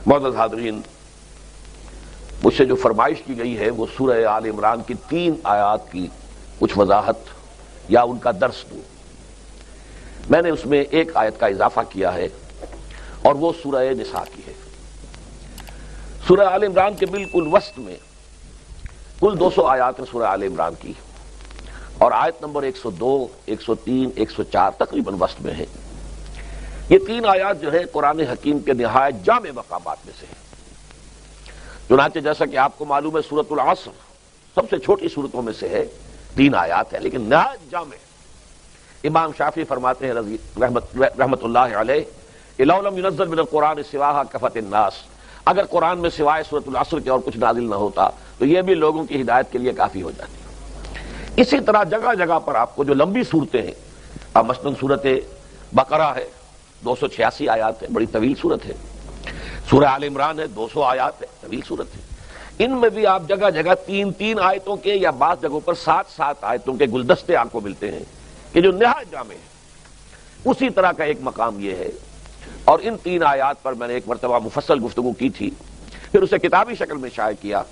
معزز حاضرین، مجھ سے جو فرمائش کی گئی ہے وہ سورہ آل عمران کی 3 آیات کی کچھ وضاحت یا ان کا درس دوں۔ میں نے اس میں ایک آیت کا اضافہ کیا ہے اور وہ سورہ نساء کی ہے۔ سورہ آل عمران کے بالکل وسط میں کل 200 آیات ہیں سورہ آل عمران کی، اور آیت نمبر 102، 103، 104 تقریباً وسط میں ہے۔ یہ 3 آیات جو ہے قرآن حکیم کے نہایت جامع مقامات میں سے ہیں۔ چنانچہ جیسا کہ آپ کو معلوم ہے سورۃ العصر سب سے چھوٹی سورتوں میں سے ہے، 3 آیات ہے لیکن نہایت جامع۔ امام شافعی فرماتے ہیں رحمت اللہ علیہ، لو لم ينزل من القرآن سواها کفت الناس، اگر قرآن میں سوائے سورۃ العصر کے اور کچھ نازل نہ ہوتا تو یہ بھی لوگوں کی ہدایت کے لیے کافی ہو جاتی۔ اسی طرح جگہ جگہ پر آپ کو جو لمبی صورتیں ہیں، اب مثلاً سورۃ بقرہ ہے 286 آیات ہے، بڑی طویل صورت ہے۔ سورہ آل عمران ہے 200 آیات ہے، طویل صورت ہے۔ ان میں بھی آپ جگہ جگہ 3 آیتوں کے یا بعض جگہوں پر 7 آیتوں کے گلدستے آپ کو ملتے ہیں کہ جو نہایت جامع ہے۔ اسی طرح کا ایک مقام یہ ہے، اور ان 3 آیات پر میں نے ایک مرتبہ مفصل گفتگو کی تھی، پھر اسے کتابی شکل میں شائع کیا،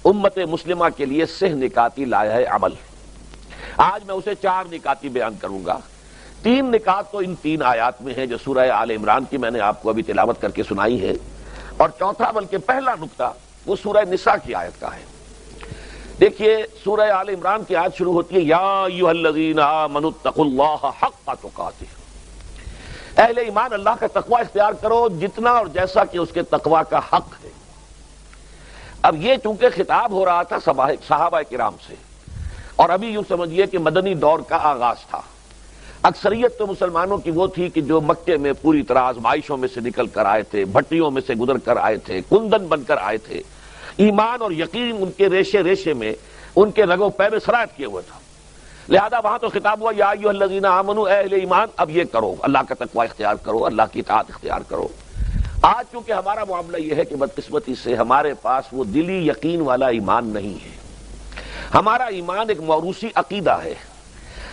امت مسلمہ کے لیے سہ نکاتی لائحہ عمل۔ آج میں اسے 4 نکاتی بیان کروں گا۔ 3 نکات تو ان 3 آیات میں ہیں جو سورہ آل عمران کی میں نے آپ کو ابھی تلاوت کر کے سنائی ہے، اور چوتھا بلکہ پہلا نقطہ وہ سورہ نساء کی آیت کا ہے۔ دیکھیے سورہ آل عمران کی آیت شروع ہوتی ہے یا ایھا الذین آمنوا اتقوا اللہ حق تقاتہ، اہل ایمان اللہ کا تقوی اختیار کرو جتنا اور جیسا کہ اس کے تقوی کا حق ہے۔ اب یہ چونکہ خطاب ہو رہا تھا صحابہ کرام سے، اور ابھی یوں سمجھیے کہ مدنی دور کا آغاز تھا۔ اکثریت تو مسلمانوں کی وہ تھی کہ جو مکے میں پوری طرح آزمائشوں میں سے نکل کر آئے تھے، بھٹیوں میں سے گزر کر آئے تھے، کندن بن کر آئے تھے، ایمان اور یقین ان کے ریشے ریشے میں، ان کے رگ و پے میں سرایت کیے ہوئے تھا، لہذا وہاں تو خطاب ہوا یا ایھا الذین آمنوا، اہل ایمان اب یہ کرو، اللہ کا تقوی اختیار کرو، اللہ کی اطاعت اختیار کرو۔ آج چونکہ ہمارا معاملہ یہ ہے کہ بدقسمتی سے ہمارے پاس وہ دلی یقین والا ایمان نہیں ہے۔ ہمارا ایمان ایک موروثی عقیدہ ہے،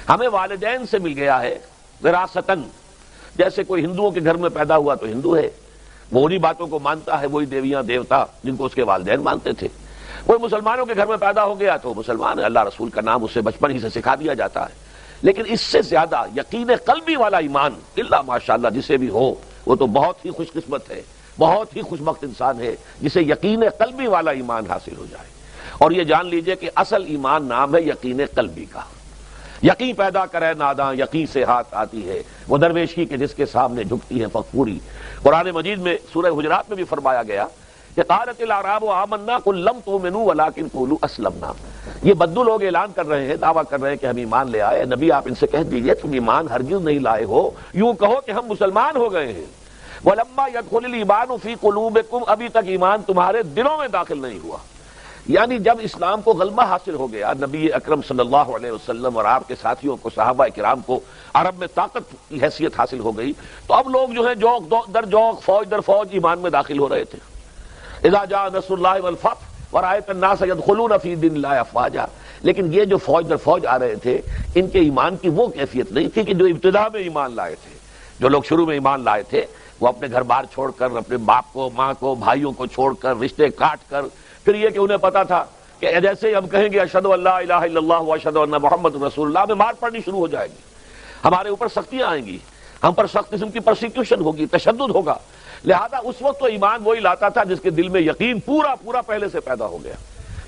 ہمیں والدین سے مل گیا ہے وراثتاً۔ جیسے کوئی ہندوؤں کے گھر میں پیدا ہوا تو ہندو ہے، وہ انہی باتوں کو مانتا ہے، وہی دیویاں دیوتا جن کو اس کے والدین مانتے تھے۔ کوئی مسلمانوں کے گھر میں پیدا ہو گیا تو مسلمان ہے، اللہ رسول کا نام اسے بچپن ہی سے سکھا دیا جاتا ہے۔ لیکن اس سے زیادہ یقین قلبی والا ایمان الا ماشاءاللہ جسے بھی ہو وہ تو بہت ہی خوش قسمت ہے، بہت ہی خوش بخت انسان ہے جسے یقین قلبی والا ایمان حاصل ہو جائے۔ اور یہ جان لیجئے کہ اصل ایمان نام ہے یقین قلبی کا۔ یقین پیدا کرے ناداں یقین سے ہاتھ آتی ہے، وہ درویشی کے جس کے سامنے جھکتی ہے فغفوری۔ قرآن مجید میں سورہ حجرات میں بھی فرمایا گیا کہ قالت الاعراب آمنا قل لم تؤمنوا ولکن قولوا اسلمنا۔ یہ بدو لوگ اعلان کر رہے ہیں، دعویٰ کر رہے ہیں کہ ہم ایمان لے آئے۔ نبی آپ ان سے کہہ دیجئے تم ایمان ہرگز نہیں لائے ہو، یوں کہو کہ ہم مسلمان ہو گئے ہیں۔ ولما يدخل الايمان في قلوبكم، ابھی تک ایمان تمہارے دلوں میں داخل نہیں ہوا۔ یعنی جب اسلام کو غلبہ حاصل ہو گیا، نبی اکرم صلی اللہ علیہ وسلم اور آپ کے ساتھیوں کو، صحابہ کرام کو عرب میں طاقت کی حیثیت حاصل ہو گئی، تو اب لوگ جو ہے جوق در جوق، فوج در فوج ایمان میں داخل ہو رہے تھے۔ اذا جاء نصر اللہ والفتح ورأيت الناس يدخلون في دين الله افواجا۔ لیکن یہ جو فوج در فوج آ رہے تھے، ان کے ایمان کی وہ کیفیت نہیں تھی کہ جو ابتدا میں ایمان لائے تھے۔ جو لوگ شروع میں ایمان لائے تھے وہ اپنے گھر بار چھوڑ کر، اپنے باپ کو، ماں کو، بھائیوں کو چھوڑ کر، رشتے کاٹ کر، پھر یہ کہ انہیں پتا تھا کہ جیسے ہی ہم کہیں گے اشہد ان لا الہ الا اللہ واشہد ان محمد رسول اللہ، میں مار پڑنی شروع ہو جائے گی، ہمارے اوپر سختیاں آئیں گی، ہم پر سخت قسم کی پرسیکیوشن ہوگی، تشدد ہوگا۔ لہذا اس وقت تو ایمان وہی لاتا تھا جس کے دل میں یقین پورا پہلے سے پیدا ہو گیا۔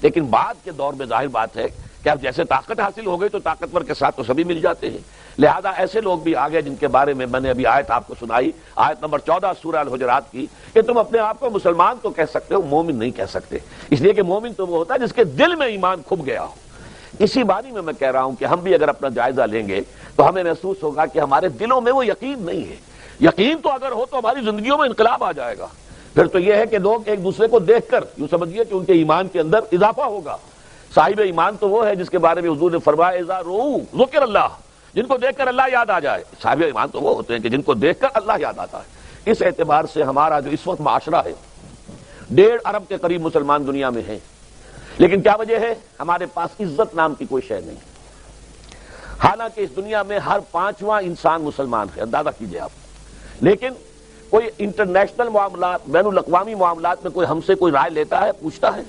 لیکن بعد کے دور میں ظاہر بات ہے کہ اب جیسے طاقت حاصل ہو گئی تو طاقتور کے ساتھ تو سبھی مل جاتے ہیں، لہذا ایسے لوگ بھی آ گئے جن کے بارے میں نے ابھی آیت آپ کو سنائی، آیت نمبر 14 سورہ الحجرات کی، کہ تم اپنے آپ کو مسلمان تو کہہ سکتے ہو، مومن نہیں کہہ سکتے، اس لیے کہ مومن تو وہ ہوتا ہے جس کے دل میں ایمان کھپ گیا ہو۔ اسی بانی میں کہہ رہا ہوں کہ ہم بھی اگر اپنا جائزہ لیں گے تو ہمیں محسوس ہوگا کہ ہمارے دلوں میں وہ یقین نہیں ہے۔ یقین تو اگر ہو تو ہماری زندگیوں میں انقلاب آ جائے گا۔ پھر تو یہ ہے کہ لوگ ایک دوسرے کو دیکھ کر یوں سمجھیے کہ ان کے ایمان کے اندر اضافہ ہوگا۔ صاحب ایمان تو وہ ہے جس کے بارے میں حضور نے فرمایا اذا رؤوا ذکر اللہ، جن کو دیکھ کر اللہ یاد آ جائے۔ صاحب ایمان تو وہ ہوتے ہیں کہ جن کو دیکھ کر اللہ یاد آتا ہے۔ اس اعتبار سے ہمارا جو اس وقت معاشرہ ہے، 1.5 ارب کے قریب مسلمان دنیا میں ہیں، لیکن کیا وجہ ہے؟ ہمارے پاس عزت نام کی کوئی شے نہیں، حالانکہ اس دنیا میں ہر 5واں انسان مسلمان ہے، اندازہ کیجئے آپ، لیکن کوئی انٹرنیشنل معاملات، بین الاقوامی معاملات میں کوئی ہم سے کوئی رائے لیتا ہے، پوچھتا ہے؟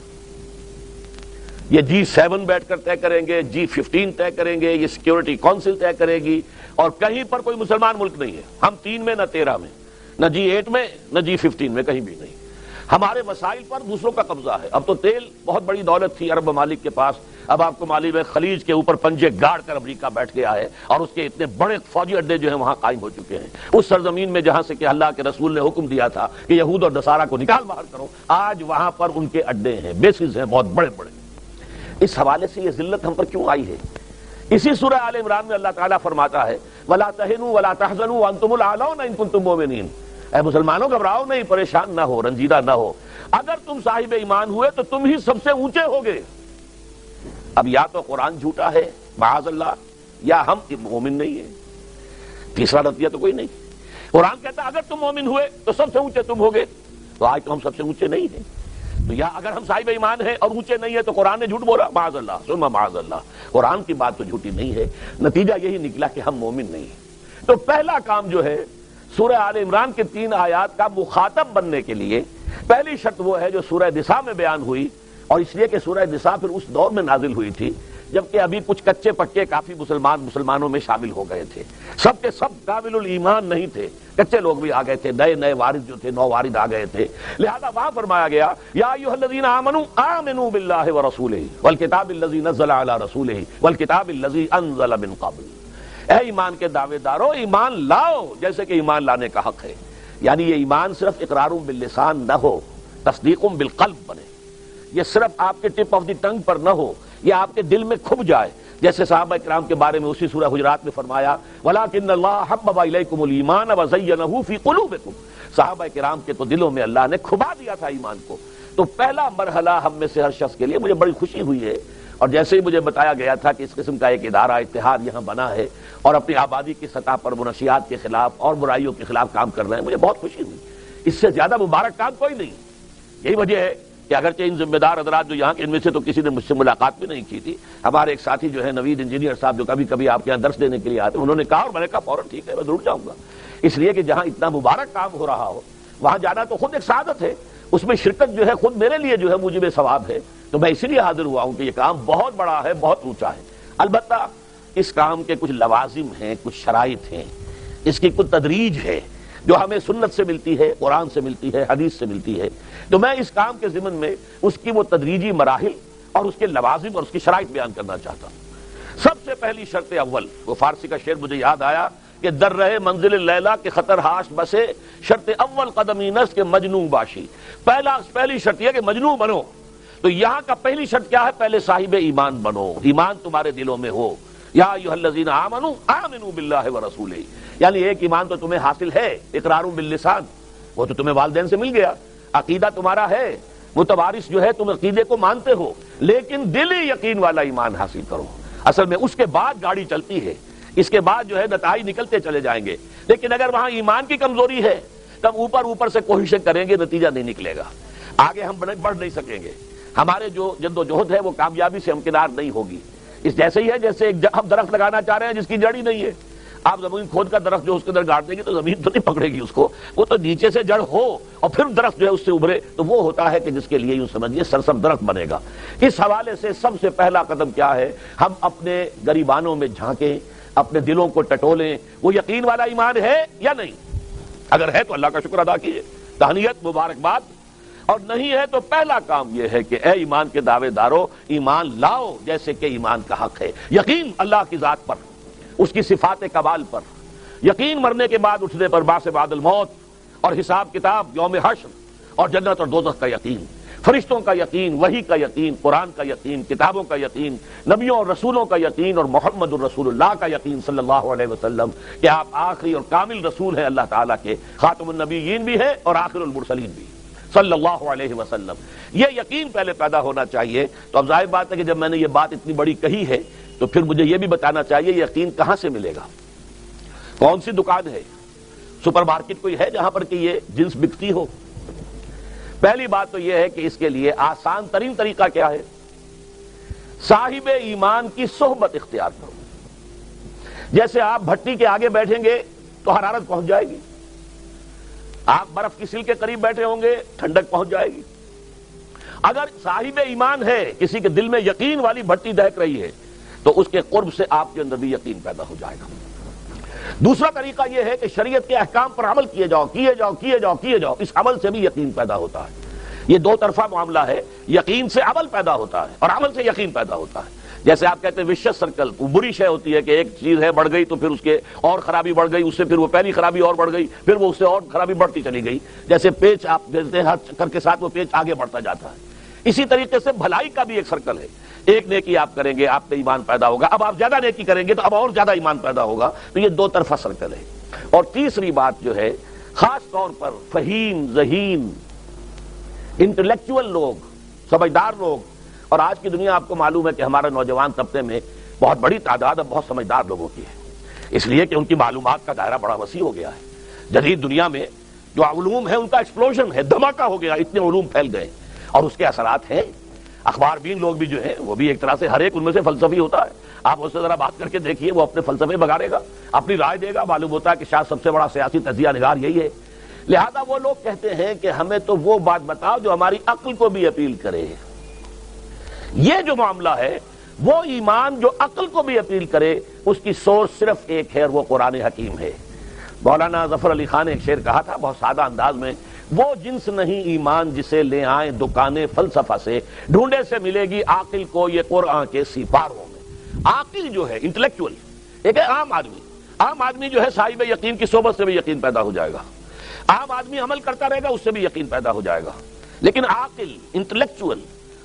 یہ G7 بیٹھ کر طے کریں گے، G15 طے کریں گے، یہ سیکیورٹی کونسل طے کرے گی، اور کہیں پر کوئی مسلمان ملک نہیں ہے، ہم 3 میں نہ 13 میں، نہ G8 میں نہ G15 میں، کہیں بھی نہیں۔ ہمارے مسائل پر دوسروں کا قبضہ ہے۔ اب تو تیل بہت بڑی دولت تھی عرب ممالک کے پاس، اب آپ کو معلوم ہے خلیج کے اوپر پنجے گاڑ کر امریکہ بیٹھ گیا ہے، اور اس کے اتنے بڑے فوجی اڈے جو ہیں وہاں قائم ہو چکے ہیں، اس سرزمین میں جہاں سے کہ اللہ کے رسول نے حکم دیا تھا کہ یہود اور نصارہ کو نکال باہر کرو، آج وہاں پر ان کے اڈے ہیں، بیسز ہیں بہت بڑے بڑے۔ اس حوالے سے یہ ذلت ہم پر کیوں آئی ہے؟ اسی سورہ آل عمران میں اللہ تعالیٰ فرماتا ہے وَلَا تَهِنُوا وَلَا تَحْزَنُوا وَأَنْتُمُ الْأَعْلَوْنَ إِن كُنتُم مُؤْمِنِينَ، اے مسلمانوں گھبراؤ نہیں، پریشان نہ ہو، رنجیدہ نہ ہو، اگر تم صاحب ایمان ہوئے تو تم ہی سب سے اونچے ہوگے۔ اب یا تو قرآن جھوٹا ہے معاذ اللہ، یا ہم مومن نہیں ہیں، تیسرا نتیجہ تو کوئی نہیں۔ قرآن کہتا ہے اگر تم مومن ہوئے تو سب سے اونچے تم ہوگے، تو آج تو ہم سب سے اونچے نہیں ہیں، تو یا اگر ہم صاحب ایمان ہیں اور اونچے نہیں ہیں تو قرآن نے جھوٹ بولا، معاذ اللہ ثم معاذ اللہ، قرآن کی بات تو جھوٹی نہیں ہے، نتیجہ یہی نکلا کہ ہم مومن نہیں ہیں۔ تو پہلا کام جو ہے سورہ آل عمران کے 3 آیات کا مخاطب بننے کے لیے پہلی شرط وہ ہے جو سورہ نساء میں بیان ہوئی، اور اس لیے کہ سورہ نساء پھر اس دور میں نازل ہوئی تھی جبکہ ابھی کچھ کچے پکے کافی مسلمانوں میں شامل ہو گئے تھے، سب کے سب کامل الایمان نہیں تھے، کچے لوگ بھی آ گئے تھے، نئے وارث جو تھے، نو وارث آ گئے تھے، لہذا وہاں فرمایا گیا یا ایھا الذین آمنوا آمنوا باللہ ورسولہ والکتاب الذی نزل علی رسولہ والکتاب الذی انزل من قبل، اے ایمان کے دعوے دارو ایمان لاؤ جیسے کہ ایمان لانے کا حق ہے، یعنی یہ ایمان صرف اقرار باللسان نہ ہو، تصدیق بالقلب بنے، یہ صرف آپ کے ٹپ آف دی ٹنگ پر نہ ہو، یہ آپ کے دل میں کھب جائے، جیسے صحابہ کرام کے بارے میں اسی سورہ حجرات میں فرمایا وَلَٰكِنَّ اللَّهَ حَبَّبَ إِلَيْكُمُ الْإِيمَانَ وَزَيَّنَهُ فِي قُلُوبِكُمْ، صحابہ کرام کے تو دلوں میں اللہ نے کھبا دیا تھا ایمان کو۔ تو پہلا مرحلہ ہم میں سے ہر شخص کے لیے، مجھے بڑی خوشی ہوئی ہے، اور جیسے ہی مجھے بتایا گیا تھا کہ اس قسم کا ایک ادارہ اتحاد یہاں بنا ہے اور اپنی آبادی کی سطح پر منشیات کے خلاف اور برائیوں کے خلاف کام کر رہے ہیں، مجھے بہت خوشی ہوئی، اس سے زیادہ مبارک کام کوئی نہیں۔ یہی وجہ ہے کہ اگرچہ ان ذمہ دار حضرات جو یہاں کے، ان میں سے تو کسی نے مجھ سے ملاقات بھی نہیں کی تھی، ہمارے ایک ساتھی جو ہے نوید انجینئر صاحب جو کبھی کبھی آپ کے یہاں درس دینے کے لیے آتے، انہوں نے کہا، اور میں نے کہا فوراً ٹھیک ہے میں ضرور جاؤں گا، اس لیے کہ جہاں اتنا مبارک کام ہو رہا ہو وہاں جانا تو خود ایک سعادت ہے، اس میں شرکت جو ہے خود میرے لیے جو ہے موجب ثواب ہے، تو میں اسی لیے حاضر ہوا ہوں کہ یہ کام بہت بڑا ہے، بہت اونچا ہے۔ البتہ اس کام کے کچھ لوازم ہیں، کچھ شرائط ہیں، اس کی کچھ تدریج ہے جو ہمیں سنت سے ملتی ہے، قرآن سے ملتی ہے، حدیث سے ملتی ہے، تو میں اس کام کے ضمن میں اس کی وہ تدریجی مراحل اور اس کے لوازم اور اس کی شرائط بیان کرنا چاہتا ہوں۔ سب سے پہلی شرط اول، وہ فارسی کا شعر مجھے یاد آیا کہ در رہے منزل لیلا کے خطر ہاش بسے، شرط اول قدمی نس کے مجنوں باشی، پہلی شرط یہ کہ مجنوں بنو، تو یہاں کا پہلی شرط کیا ہے؟ پہلے صاحب ایمان بنو، ایمان تمہارے دلوں میں ہو، یا ایھا الذین آمنوا آمنوا باللہ ورسولہ، یعنی ایک ایمان تو تمہیں حاصل ہے اقرار باللسان، وہ تو تمہیں والدین سے مل گیا، عقیدہ تمہارا ہے، متوارث جو ہے تم عقیدے کو مانتے ہو، لیکن دلی یقین والا ایمان حاصل کرو۔ اصل میں اس کے بعد گاڑی چلتی ہے، اس کے بعد جو ہے نتائج نکلتے چلے جائیں گے، لیکن اگر وہاں ایمان کی کمزوری ہے تب اوپر سے کوششیں کریں گے، نتیجہ نہیں نکلے گا، آگے ہم بڑھ نہیں سکیں گے، ہمارے جو جد و جہد ہے وہ کامیابی سے ہمکنار نہیں ہوگی۔ اس جیسے ہی ہے جیسے ہم درخت لگانا چاہ رہے ہیں جس کی جڑ ہی نہیں ہے، آپ زمین کھود کا درخت جو اس کے اندر گاڑ دیں گے تو زمین تو نہیں پکڑے گی اس کو، وہ تو نیچے سے جڑ ہو اور پھر درخت جو ہے اس سے ابھرے، تو وہ ہوتا ہے کہ جس کے لیے یوں سمجھیے سرسبز درخت بنے گا۔ اس حوالے سے سب سے پہلا قدم کیا ہے؟ ہم اپنے گریبانوں میں جھانکیں، اپنے دلوں کو ٹٹولیں، وہ یقین والا ایمان ہے یا نہیں؟ اگر ہے تو اللہ کا شکر ادا کیجیے، تہنیت، مبارکباد، اور نہیں ہے تو پہلا کام یہ ہے کہ اے ایمان کے دعوے دارو ایمان لاؤ جیسے کہ ایمان کا حق ہے، یقین اللہ کی ذات پر، اس کی صفات کمال پر، یقین مرنے کے بعد اٹھنے پر، بعث بعد الموت، اور حساب کتاب، یوم حشر، اور جنت اور دوزخ کا یقین، فرشتوں کا یقین، وحی کا یقین، قرآن کا یقین، کتابوں کا یقین، نبیوں اور رسولوں کا یقین، اور محمد الرسول اللہ کا یقین صلی اللہ علیہ وسلم کہ آپ آخری اور کامل رسول ہیں اللہ تعالیٰ کے، خاتم النبیین بھی ہیں اور آخر المرسلین بھی صلی اللہ علیہ وسلم، یہ یقین پہلے پیدا ہونا چاہیے۔ تو اب ظاہر بات ہے کہ جب میں نے یہ بات اتنی بڑی کہی ہے تو پھر مجھے یہ بھی بتانا چاہیے یقین کہاں سے ملے گا، کون سی دکان ہے، سپر مارکیٹ کوئی ہے جہاں پر کہ یہ جنس بکتی ہو؟ پہلی بات تو یہ ہے کہ اس کے لیے آسان ترین طریقہ کیا ہے؟ صاحب ایمان کی صحبت اختیار کرو۔ جیسے آپ بھٹی کے آگے بیٹھیں گے تو حرارت پہنچ جائے گی، آپ برف کی سیل کے قریب بیٹھے ہوں گے، ٹھنڈک پہنچ جائے گی۔ اگر صاحب ایمان ہے، کسی کے دل میں یقین والی بھٹی دہک رہی ہے، تو اس کے قرب سے آپ کے اندر بھی یقین پیدا ہو جائے گا۔ دوسرا طریقہ یہ ہے کہ شریعت کے احکام پر عمل کیے جاؤ، اس عمل سے بھی یقین پیدا ہوتا ہے۔ یہ دو طرفہ معاملہ ہے، یقین سے عمل پیدا ہوتا ہے اور عمل سے یقین پیدا ہوتا ہے۔ جیسے آپ کہتے ہیں وشیس سرکل، وہ بری شے ہوتی ہے کہ ایک چیز ہے بڑھ گئی تو پھر اس کے اور خرابی بڑھ گئی، اس سے پھر وہ پہلی خرابی اور بڑھ گئی، پھر وہ اس سے اور خرابی بڑھتی چلی گئی۔ جیسے پیچ آپ دیکھتے ہیں، ہر چکر کے ساتھ وہ پیچ آگے بڑھتا جاتا ہے۔ اسی طریقے سے بھلائی کا بھی ایک سرکل ہے، ایک نیکی آپ کریں گے آپ میں ایمان پیدا ہوگا، اب آپ زیادہ نیکی کریں گے تو اب اور زیادہ ایمان پیدا ہوگا۔ تو یہ دو طرفہ سرکل ہے۔ اور تیسری بات جو ہے، خاص طور پر فہیم، ذہین، انٹلیکچوئل لوگ، سمجھدار لوگ، اور آج کی دنیا آپ کو معلوم ہے کہ ہمارے نوجوان طبقے میں بہت بڑی تعداد بہت سمجھدار لوگوں کی ہے، اس لیے کہ ان کی معلومات کا دائرہ بڑا وسیع ہو گیا ہے۔ جدید دنیا میں جو علوم ہے ان کا ایکسپلوژن ہے، دھماکہ ہو گیا، اتنے علوم پھیل گئے اور اس کے اثرات ہیں۔ اخبار بین لوگ بھی جو ہیں وہ بھی ایک طرح سے ہر ایک ان میں سے فلسفی ہوتا ہے، آپ اس سے ذرا بات کر کے دیکھیے، وہ اپنے فلسفے بگاڑے گا، اپنی رائے دے گا، معلوم ہوتا ہے کہ شاید سب سے بڑا سیاسی تجزیہ نگار یہی ہے۔ لہذا وہ لوگ کہتے ہیں کہ ہمیں تو وہ بات بتاؤ جو ہماری عقل کو بھی اپیل کرے۔ یہ جو معاملہ ہے، وہ ایمان جو عقل کو بھی اپیل کرے، اس کی سورس صرف ایک ہے اور وہ قرآن حکیم ہے۔ مولانا ظفر علی خان نے ایک شعر کہا تھا بہت سادہ انداز میں، وہ جنس نہیں ایمان جسے لے آئیں دکانیں فلسفہ سے، ڈھونڈے سے ملے گی عاقل کو یہ قرآن کے سپاروں میں۔ عاقل جو ہے، انٹلیکچوئل، ایک ہے عام آدمی۔ عام آدمی جو ہے صاحب یقین کی صحبت سے بھی یقین پیدا ہو جائے گا، عام آدمی عمل کرتا رہے گا، اس سے بھی یقین پیدا ہو جائے گا۔ لیکن عاقل، انٹلیکچوئل،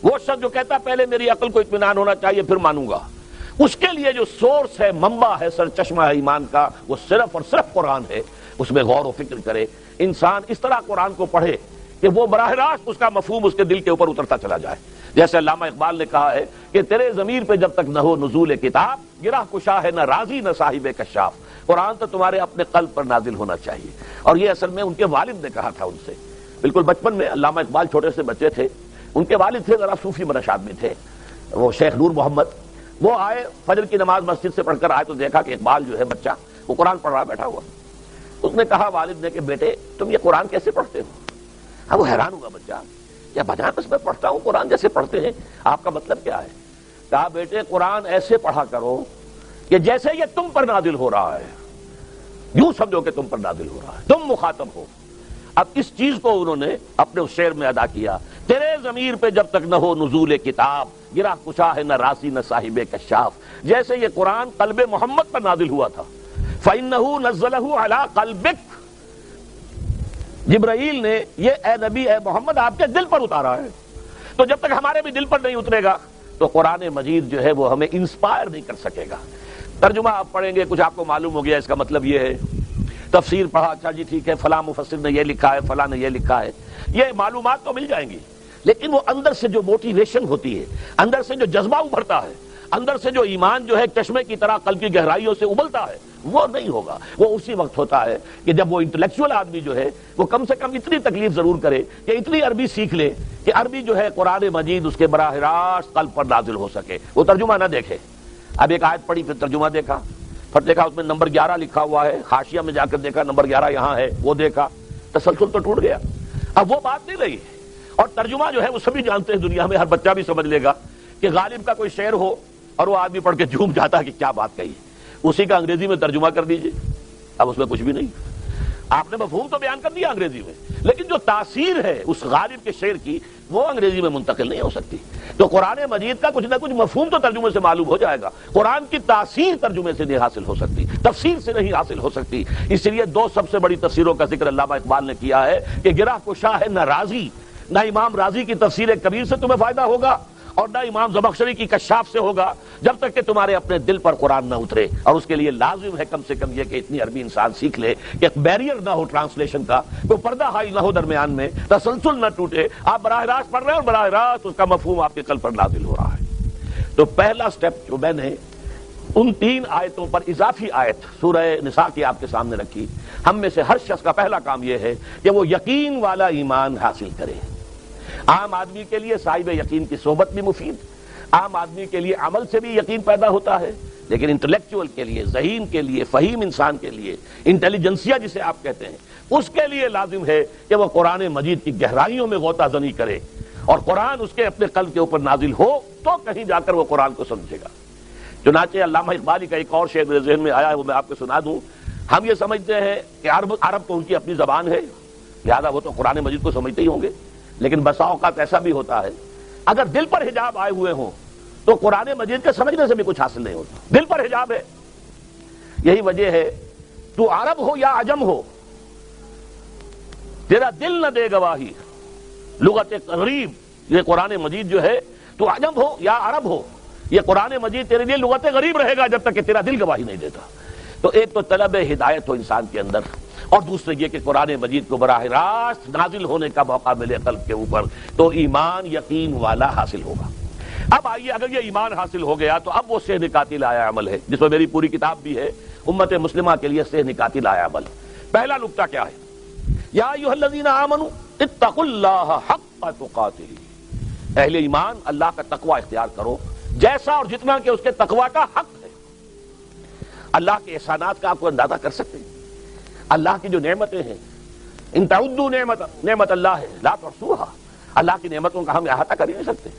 وہ شخص جو کہتا ہے پہلے میری عقل کو اطمینان ہونا چاہیے پھر مانوں گا، اس کے لیے جو سورس ہے، منبع ہے، سرچشمہ ہے ایمان کا، وہ صرف اور صرف قرآن ہے۔ اس میں غور و فکر کرے، انسان اس طرح قرآن کو پڑھے کہ وہ براہ راست اس کا مفہوم اس کے دل کے اوپر اترتا چلا جائے۔ جیسے علامہ اقبال نے کہا ہے کہ تیرے ضمیر پہ جب تک نہ ہو نزول کتاب، گرہ کشا ہے نہ راضی نہ صاحب کشاف۔ قرآن تو تمہارے اپنے قلب پر نازل ہونا چاہیے۔ اور یہ اصل میں ان کے والد نے کہا تھا ان سے، بالکل بچپن میں۔ علامہ اقبال چھوٹے سے بچے تھے، ان کے والد تھے ذرا صوفی منش آدمی تھے، وہ شیخ نور محمد۔ وہ آئے، فجر کی نماز مسجد سے پڑھ کر آئے تو دیکھا کہ اقبال جو ہے بچہ وہ قرآن پڑھ رہا بیٹھا ہوا۔ اس نے کہا والد نے کہ بیٹے تم یہ قرآن کیسے پڑھتے ہو؟ اب وہ حیران ہوا بچہ، یا بجائے بس میں پڑھتا ہوں قرآن جیسے پڑھتے ہیں، آپ کا مطلب کیا ہے؟ کہا بیٹے قرآن ایسے پڑھا کرو کہ جیسے یہ تم پر نازل ہو رہا ہے، یوں سمجھو کہ تم پر نازل ہو رہا ہے، تم مخاطب ہو۔ اب اس چیز کو انہوں نے اپنے اس شعر میں ادا کیا، تیرے ضمیر پہ جب تک نہ ہو نزول کتاب، گرہ کشا ہے نہ راسی نہ صاحب کشاف۔ جیسے یہ قرآن قلب محمد پر نازل ہوا تھا، فَإِنَّهُ نَزَّلَهُ عَلَىٰ قَلْبِكَ، جبرائیل نے یہ اے نبی اے محمد آپ کے دل پر اتارا ہے۔ تو جب تک ہمارے بھی دل پر نہیں اترے گا تو قرآن مجید جو ہے وہ ہمیں انسپائر نہیں کر سکے گا۔ ترجمہ آپ پڑھیں گے، کچھ آپ کو معلوم ہو گیا اس کا مطلب یہ ہے، تفسیر پڑھا، اچھا جی ٹھیک ہے فلاں مفسر نے یہ لکھا ہے، فلاں نے یہ لکھا ہے، یہ معلومات تو مل جائیں گی، لیکن وہ اندر سے جو موٹیویشن ہوتی ہے، اندر سے جو جذبہ ابھرتا ہے، اندر سے جو ایمان جو ہے چشمے کی طرح قلب کی گہرائیوں سے ابلتا ہے، وہ نہیں ہوگا۔ وہ اسی وقت ہوتا ہے کہ جب وہ انٹلیکچوئل آدمی جو ہے وہ کم سے کم اتنی تکلیف ضرور کرے کہ اتنی عربی سیکھ لے کہ عربی جو ہے قرآن مجید اس کے براہ راست قلب پر نازل ہو سکے، وہ ترجمہ نہ دیکھے۔ اب ایک آیت پڑھی، پھر ترجمہ دیکھا، پھر دیکھا اس میں نمبر 11 لکھا ہوا ہے، حاشیہ میں جا کر دیکھا نمبر 11 یہاں ہے، وہ دیکھا، تسلسل تو ٹوٹ گیا۔ اب وہ بات نہیں رہی۔ اور ترجمہ جو ہے وہ سبھی جانتے ہیں، دنیا میں ہر بچہ بھی سمجھ لے گا کہ غالب کا کوئی شعر ہو اور وہ آدمی پڑھ کے جھوم جاتا ہے کہ کیا بات کہی، اسی کا انگریزی میں ترجمہ کر دیجئے، اب اس میں کچھ بھی نہیں۔ آپ نے مفہوم تو بیان کر دیا انگریزی میں، لیکن جو تاثیر ہے اس غالب کے شعر کی وہ انگریزی میں منتقل نہیں ہو سکتی۔ تو قرآن مجید کا کچھ نہ کچھ مفہوم تو ترجمے سے معلوم ہو جائے گا، قرآن کی تاثیر ترجمے سے نہیں حاصل ہو سکتی، تفسیر سے نہیں حاصل ہو سکتی۔ اس لیے دو سب سے بڑی تفسیروں کا ذکر علامہ اقبال نے کیا ہے کہ گرہ کشا ہے نہ رازی، نہ امام رازی کی تفسیر کبیر سے تمہیں فائدہ ہوگا اور نہ امام زمخشری کی کشاف سے ہوگا، جب تک کہ تمہارے اپنے دل پر قرآن نہ اترے۔ اور اس کے لیے لازم ہے کم سے کم یہ کہ اتنی عربی انسان سیکھ لے کہ بیریئر نہ ہو ٹرانسلیشن کا، کوئی پردہ حائل نہ ہو درمیان میں، تسلسل نہ ٹوٹے، آپ براہ راست پڑھ رہے ہیں اور براہ راست اس کا مفہوم آپ کے قلب پر نازل ہو رہا ہے۔ تو پہلا سٹیپ جو میں نے ان 3 آیتوں پر اضافی آیت سورہ نساء کی آپ کے سامنے رکھی، ہم میں سے ہر شخص کا پہلا کام یہ ہے کہ وہ یقین والا ایمان حاصل کرے۔ عام آدمی کے لیے صاحب یقین کی صحبت بھی مفید، عام آدمی کے لیے عمل سے بھی یقین پیدا ہوتا ہے، لیکن انٹلیکچوئل کے لیے، ذہین کے لیے، فہیم انسان کے لیے، انٹیلیجنسیا جسے آپ کہتے ہیں، اس کے لیے لازم ہے کہ وہ قرآن مجید کی گہرائیوں میں غوطہ زنی کرے اور قرآن اس کے اپنے قلب کے اوپر نازل ہو تو کہیں جا کر وہ قرآن کو سمجھے گا۔ چنانچہ علامہ اقبالی کا ایک اور شعر میرے ذہن میں آیا ہے، وہ میں آپ کو سنا دوں۔ ہم یہ سمجھتے ہیں کہ عرب تو ان کی اپنی زبان ہے، لہذا وہ تو قرآن مجید کو سمجھتے ہی ہوں گے، لیکن بسا اوقات ایسا بھی ہوتا ہے اگر دل پر حجاب آئے ہوئے ہوں تو قرآن مجید کے سمجھنے سے بھی کچھ حاصل نہیں ہوتا، دل پر حجاب ہے۔ یہی وجہ ہے تو عرب ہو یا عجم ہو، تیرا دل نہ دے گواہی، لغت غریب یہ قرآن مجید جو ہے، تو عجم ہو یا عرب ہو، یہ قرآن مجید تیرے لیے لغت غریب رہے گا جب تک کہ تیرا دل گواہی نہیں دیتا۔ تو ایک تو طلب ہدایت ہو انسان کے اندر، اور دوسرے یہ کہ قرآن مجید کو براہ راست نازل ہونے کا موقع ملے قلب کے اوپر، تو ایمان یقین والا حاصل ہوگا۔ اب آئیے، اگر یہ ایمان حاصل ہو گیا تو اب وہ سہ نکاتی لایا عمل ہے، جس میں میری پوری کتاب بھی ہے، امت مسلمہ کے لیے سہ نکاتی لایا عمل۔ پہلا نکتہ کیا ہے؟ یا ایھا الذین آمنوا اتقوا اللہ حق تقاتہ، اہل ایمان اللہ کا تقوی اختیار کرو جیسا اور جتنا کہ اس کے تقوی کا حق ہے۔ اللہ کے احسانات کا آپ کو اندازہ کر سکتے ہیں، اللہ کی جو نعمتیں ہیں، ان تعدوا نعمت اللہ ہے لا تحصوها، اللہ کی نعمتوں کا ہم احاطہ کر ہی نہیں سکتے۔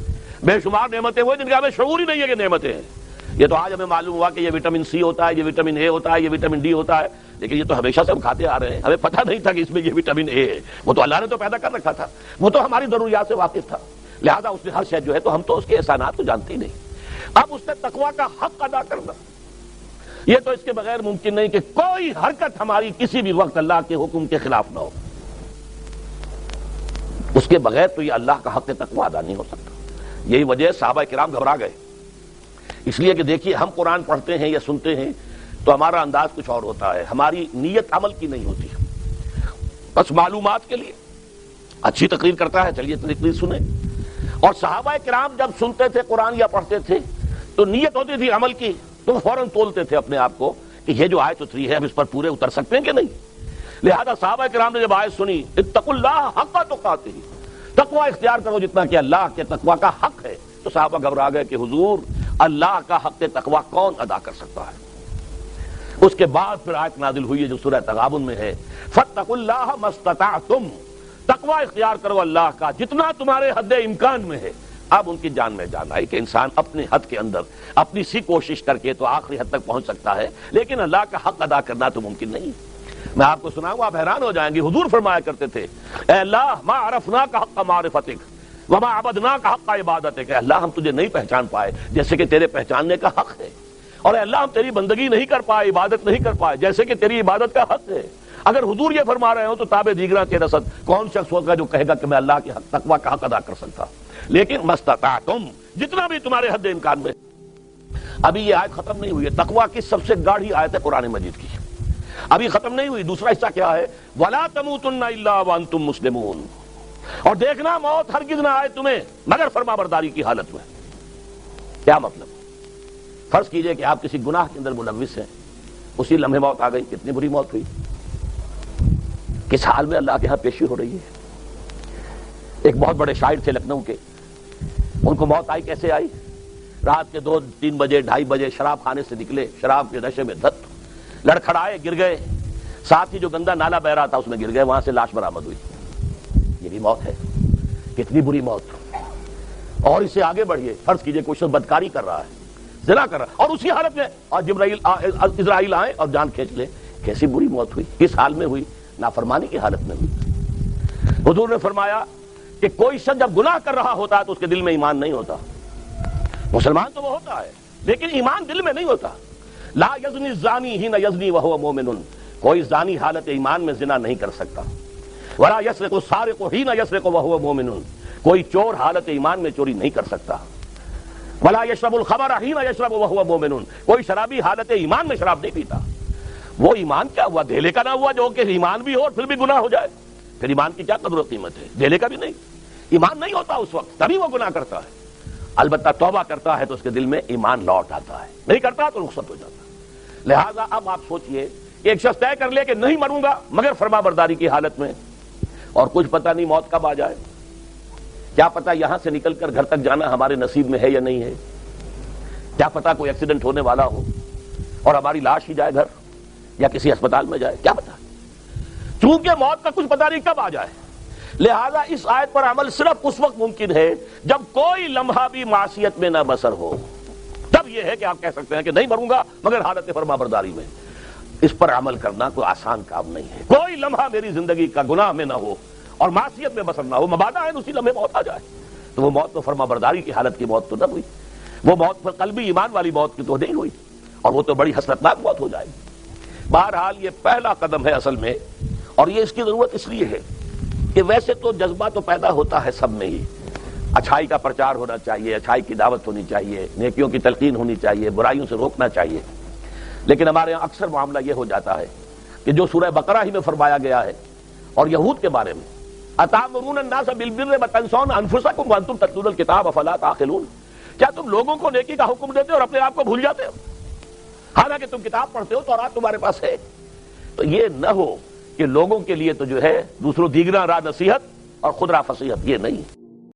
بے شمار نعمتیں وہ جن کا ہمیں شعور ہی نہیں ہے کہ نعمتیں ہیں۔ یہ تو آج ہمیں معلوم ہوا کہ یہ وٹامن سی ہوتا ہے، یہ وٹامن اے ہوتا ہے، یہ وٹامن ڈی ہوتا ہے، لیکن یہ تو ہمیشہ سے ہم کھاتے آ رہے ہیں، ہمیں پتہ نہیں تھا کہ اس میں یہ وٹامن اے ہے۔ وہ تو اللہ نے تو پیدا کر رکھا تھا، وہ تو ہماری ضروریات سے واقف تھا، لہذا اس نے ہر شے جو ہے، تو ہم تو اس کے احسانات کو جانتے ہی نہیں۔ اب اس نے تقوی کا حق ادا کرنا، یہ تو اس کے بغیر ممکن نہیں کہ کوئی حرکت ہماری کسی بھی وقت اللہ کے حکم کے خلاف نہ ہو، اس کے بغیر تو یہ اللہ کا حق تقوی ادا نہیں ہو سکتا۔ یہی وجہ صحابہ کرام گھبرا گئے، اس لیے کہ دیکھیے ہم قرآن پڑھتے ہیں یا سنتے ہیں تو ہمارا انداز کچھ اور ہوتا ہے، ہماری نیت عمل کی نہیں ہوتی، بس معلومات کے لیے اچھی تقریر کرتا ہے چلیے تقریر سنیں۔ اور صحابہ کرام جب سنتے تھے قرآن یا پڑھتے تھے تو نیت ہوتی تھی عمل کی، تو فوراً تولتے تھے اپنے آپ کو کہ یہ جو آیت اتری ہے اب اس پر پورے اتر سکتے ہیں کہ نہیں۔ لہذا صحابہ کرام نے جب آیت سنی اتقوا اللہ حق تقاتہ، تقوی اختیار کرو جتنا کہ اللہ کے تقوی کا حق ہے، تو صحابہ گھبرا گئے کہ حضور اللہ کا حق تقوی کون ادا کر سکتا ہے۔ اس کے بعد پھر آیت نازل ہوئی ہے جو سورہ تغابن میں ہے، فاتقوا اللہ ما استطعتم، تقوی اختیار کرو اللہ کا جتنا تمہارے حد امکان میں ہے۔ اب ان کی جان میں جان آئی کہ انسان اپنے حد کے اندر اپنی سی کوشش کر کے تو آخری حد تک پہنچ سکتا ہے، لیکن اللہ کا حق ادا کرنا تو ممکن نہیں۔ میں آپ کو سناؤں آپ حیران ہو جائیں گے، حضور فرمایا کرتے تھے اے اللہ ما عرفناک حق معرفتک وما عبدناک حق عبادتک، اے اللہ ہم تجھے نہیں پہچان پائے جیسے کہ تیرے پہچاننے کا حق ہے، اور اے اللہ ہم تیری بندگی نہیں کر پائے، عبادت نہیں کر پائے جیسے کہ تیری عبادت کا حق ہے۔ اگر حضور یہ فرما رہے ہو تو تابع دیگراں کے رسد کون شخص ہوگا جو کہے گا کہ میں اللہ کے حق تقوی کا حق ادا کر سکتا، لیکن مستطعتم جتنا بھی تمہارے حد امکان میں۔ ابھی یہ آیت ختم نہیں ہوئی ہے، تقوی کی سب سے گاڑھی آیت ہے قرآن مجید کی، ابھی ختم نہیں ہوئی۔ دوسرا حصہ کیا ہے؟ وَلَا تَمُوتُنَّ إِلَّا وَأَنْتُمْ مُسْلِمُونَ، اور دیکھنا موت ہرگز نہ آئے تمہیں مگر فرما برداری کی حالت میں۔ کیا مطلب؟ فرض کیجئے کہ آپ کسی گناہ کے اندر ملوث ہیں، اسی لمحے موت آ گئی، کتنی بری موت ہوئی، کس حال میں اللہ کے ہاں پیشی ہو رہی ہے۔ ایک بہت بڑے شاعر تھے لکھنؤ کے، ان کو موت آئی، کیسے آئی؟ رات کے 2-3 بجے 2:30 بجے شراب خانے سے نکلے، شراب کے نشے میں دھت لڑکھڑائے، گر گئے، ساتھ ہی جو گندا نالا بہ رہا تھا اس میں گر گئے، وہاں سے لاش برآمد ہوئی۔ یہ بھی موت ہے، کتنی بری موت۔ اور اس سے آگے بڑھیے، فرض کیجئے کوئی شخص بدکاری کر رہا ہے، زنا کر رہا ہے، اور اسی حالت میں اور اسرائیل آئے اور جان کھینچ لے، کیسی بری موت ہوئی، کس حال میں ہوئی؟ نافرمانی کی حالت میں ہوئی۔ حضور نے فرمایا کہ کوئی شخص جب گناہ کر رہا ہوتا ہے تو اس کے دل میں ایمان نہیں ہوتا، مسلمان تو وہ ہوتا ہے لیکن ایمان دل میں نہیں ہوتا۔ لا یزنی الزانی حین یزنی وہو مومن، کوئی زانی حالت ایمان میں زنا نہیں کر سکتا۔ ولا یسرق السارق حین یسرق وہو مومن، کوئی چور حالت ایمان میں چوری نہیں کر سکتا۔ ولا یشرب الخمر حین یشرب وہو مومن، کوئی شرابی حالت ایمان میں شراب نہیں پیتا۔ وہ ایمان کیا ہوا؟ دھیلے کا نہ ہوا جو کہ ایمان بھی ہو اور پھر بھی گناہ ہو جائے، پھر ایمان کی کیا قدر و قیمت ہے؟ دھیلے کا بھی نہیں، ایمان نہیں ہوتا اس وقت، تبھی وہ گناہ کرتا ہے۔ البتہ توبہ کرتا ہے تو اس کے دل میں ایمان لوٹ آتا ہے، نہیں کرتا تو رخصت ہو جاتا ہے۔ لہذا اب آپ سوچئے کہ ایک شخص طے کر لے کہ نہیں مروں گا مگر فرما برداری کی حالت میں، اور کچھ پتہ نہیں موت کب آ جائے، کیا پتہ یہاں سے نکل کر گھر تک جانا ہمارے نصیب میں ہے یا نہیں ہے۔ کیا پتا کوئی ایکسیڈنٹ ہونے والا ہو اور ہماری لاش ہی جائے گھر یا کسی ہسپتال میں جائے, کیا پتا. چونکہ موت کا کچھ پتا نہیں کب آ جائے, لہذا اس آیت پر عمل صرف اس وقت ممکن ہے جب کوئی لمحہ بھی معصیت میں نہ بسر ہو. تب یہ ہے کہ آپ کہہ سکتے ہیں کہ نہیں مروں گا مگر حالت فرما برداری میں. اس پر عمل کرنا کوئی آسان کام نہیں ہے. کوئی لمحہ میری زندگی کا گناہ میں نہ ہو اور معصیت میں بسر نہ ہو, مبادا ہے اسی لمحے موت آ جائے, تو وہ موت تو فرما برداری کی حالت کی موت تو نہ ہوئی, وہ موت پر قلبی ایمان والی موت کی تو نہیں ہوئی, اور وہ تو بڑی حسرتناک موت ہو جائے گی. بہرحال یہ پہلا قدم ہے اصل میں, اور یہ اس کی ضرورت اس لیے ہے کہ ویسے تو جذبہ تو پیدا ہوتا ہے سب میں ہی, اچھائی کا پرچار ہونا چاہیے, اچھائی کی دعوت ہونی چاہیے, نیکیوں کی تلقین ہونی چاہیے, برائیوں سے روکنا چاہیے. لیکن ہمارے یہاں اکثر معاملہ یہ ہو جاتا ہے کہ جو سورہ بقرہ ہی میں فرمایا گیا ہے اور یہود کے بارے میں, اتامرون الناس بالبر وتنسون انفسکم وانتم تتلون الکتاب افلا تعقلون, کیا تم لوگوں کو نیکی کا حکم دیتے ہو اور اپنے آپ کو بھول جاتے ہو, حالانکہ تم کتاب پڑھتے ہو, تورات تمہارے پاس ہے. تو یہ نہ ہو کہ لوگوں کے لیے تو جو ہے دوسروں دیگراں راہ نصیحت اور خود راہ فصیحت, یہ نہیں.